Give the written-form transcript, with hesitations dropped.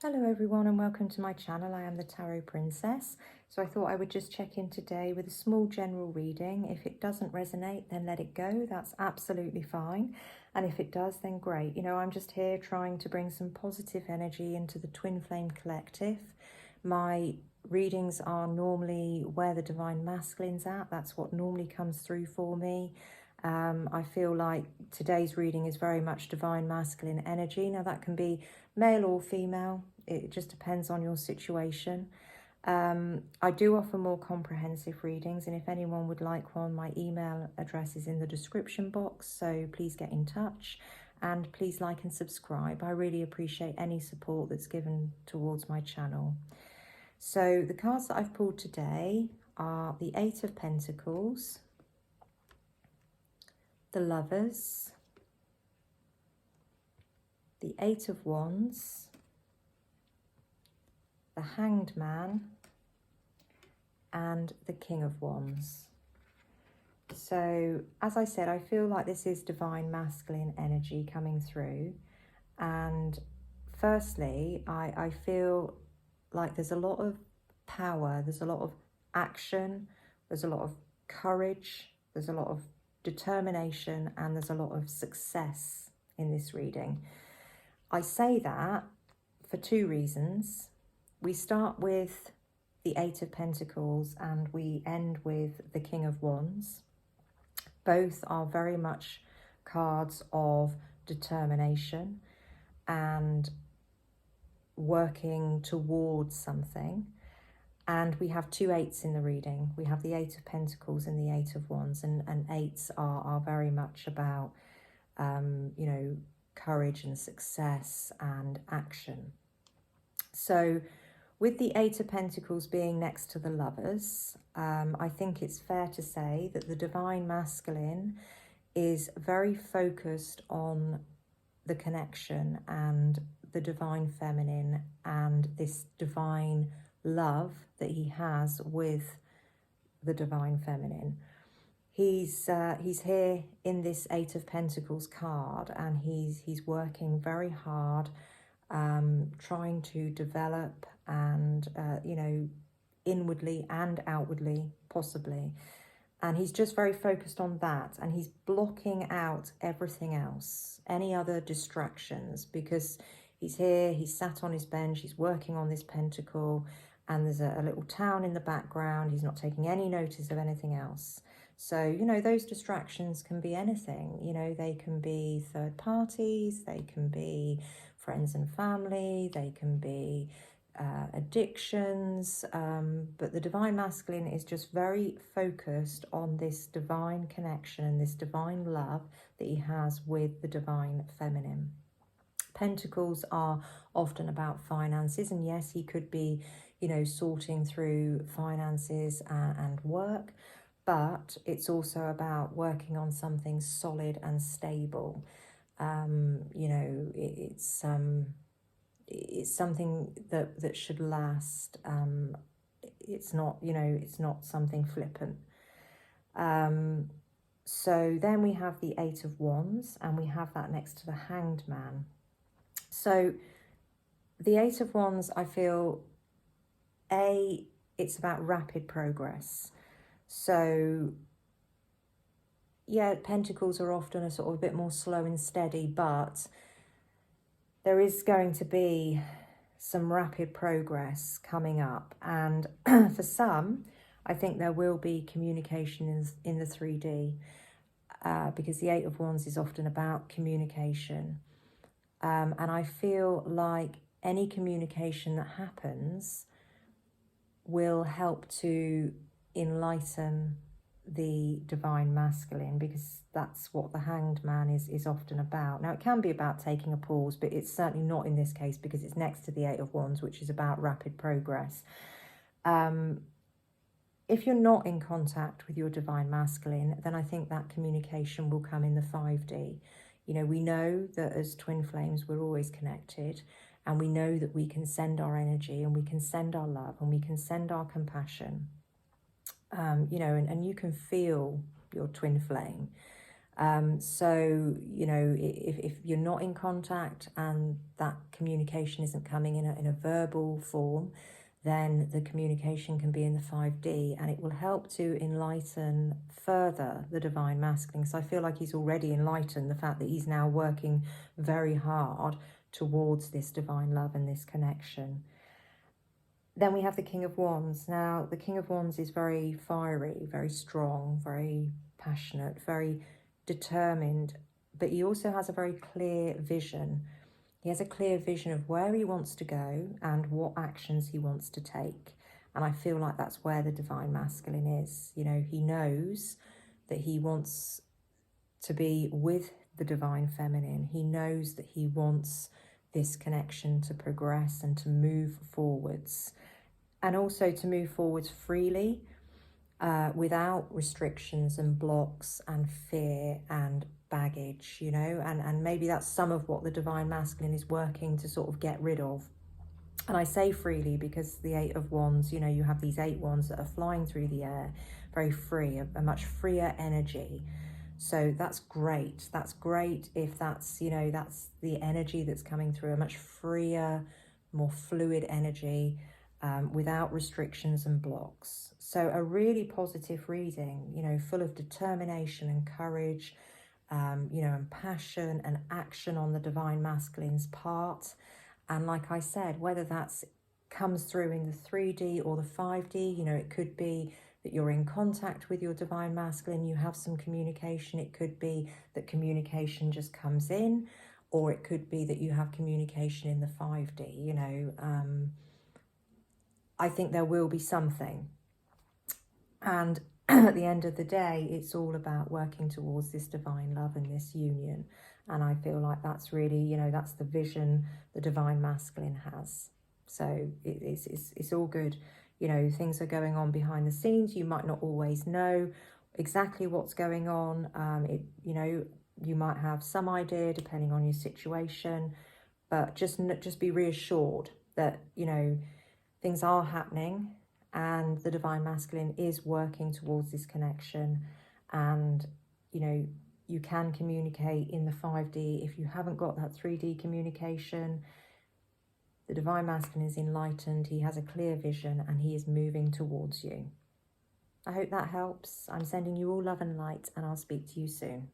Hello everyone and welcome to my channel. I am the Tarot Princess. So I thought I would just check in today with a small general reading. If it doesn't resonate, then let it go. That's absolutely fine. And if it does, then great. You know, I'm just here trying to bring some positive energy into the Twin Flame Collective. My readings are normally where the Divine Masculine's at. That's what normally comes through for me. I feel like today's reading is very much Divine Masculine energy. Now that can be male or female. It just depends on your situation. I do offer more comprehensive readings, and if anyone would like one, my email address is in the description box, so please get in touch and please like and subscribe. I really appreciate any support that's given towards my channel. So the cards that I've pulled today are the Eight of Pentacles, the Lovers, the Eight of Wands, the Hanged Man, and the King of Wands. So, as I said, I feel like this is Divine Masculine energy coming through. And firstly, I feel like there's a lot of power, there's a lot of action, there's a lot of courage, there's a lot of determination, and there's a lot of success in this reading. I say that for two reasons. We start with the Eight of Pentacles and we end with the King of Wands. Both are very much cards of determination and working towards something. And we have two eights in the reading. We have the Eight of Pentacles and the Eight of Wands, and eights are very much about, you know, courage and success and action. So with the Eight of Pentacles being next to the Lovers, I think it's fair to say that the Divine Masculine is very focused on the connection and the Divine Feminine and this divine love that he has with the Divine Feminine. He's here in this Eight of Pentacles card, and he's working very hard, trying to develop and, you know, inwardly and outwardly, possibly. And he's just very focused on that. And he's blocking out everything else, any other distractions, because he's here, he's sat on his bench, he's working on this pentacle, and there's a little town in the background. He's not taking any notice of anything else. So, you know, those distractions can be anything. You know, they can be third parties, they can be friends and family, they can be addictions, but the Divine Masculine is just very focused on this divine connection and this divine love that he has with the Divine Feminine. Pentacles are often about finances, and yes, he could be, you know, sorting through finances and work, but it's also about working on something solid and stable. You know, it's something that should last. It's not, you know, it's not something flippant. So then we have the Eight of Wands, and we have that next to the Hanged Man. So the Eight of Wands, I feel, it's about rapid progress. So yeah, Pentacles are often a sort of a bit more slow and steady, but there is going to be some rapid progress coming up. And for some, I think there will be communication in the 3D, because the Eight of Wands is often about communication. And I feel like any communication that happens will help to enlighten the Divine Masculine, because that's what the Hanged Man is often about. Now, it can be about taking a pause, but it's certainly not in this case, because it's next to the Eight of Wands, which is about rapid progress. If you're not in contact with your Divine Masculine, then I think that communication will come in the 5D. You know, we know that as twin flames, we're always connected, and we know that we can send our energy, and we can send our love, and we can send our compassion. You know, and you can feel your twin flame. So, you know, if you're not in contact and that communication isn't coming in a verbal form, then the communication can be in the 5D, and it will help to enlighten further the divine masculine. So I feel like he's already enlightened, the fact that he's now working very hard towards this divine love and this connection. Then we have the King of Wands. Now, the King of Wands is very fiery, very strong, very passionate, very determined, but he also has a very clear vision. He has a clear vision of where he wants to go and what actions he wants to take. And I feel like that's where the divine masculine is. You know, he knows that he wants to be with the divine feminine. He knows that he wants this connection to progress and to move forwards, and also to move forwards freely, without restrictions and blocks and fear and baggage, you know, and maybe that's some of what the divine masculine is working to sort of get rid of. And I say freely because the 8 of Wands, you know, you have these 8 wands that are flying through the air, very free, a much freer energy. So that's great. That's great if that's, you know, that's the energy that's coming through, a much freer, more fluid energy, without restrictions and blocks. So a really positive reading, you know, full of determination and courage, you know, and passion and action on the divine masculine's part. And like I said, whether that's comes through in the 3D or the 5D, you know, it could be that you're in contact with your divine masculine, you have some communication. It could be that communication just comes in, or it could be that you have communication in the 5D, you know. I think there will be something. And at the end of the day, it's all about working towards this divine love and this union. And I feel like that's really, you know, that's the vision the divine masculine has. So it's all good. You know, things are going on behind the scenes. You might not always know exactly what's going on. You know, you might have some idea depending on your situation, but just be reassured that, you know, things are happening and the divine masculine is working towards this connection. And, you know, you can communicate in the 5D. If you haven't got that 3D communication, the divine masculine is enlightened, he has a clear vision, and he is moving towards you. I hope that helps. I'm sending you all love and light, and I'll speak to you soon.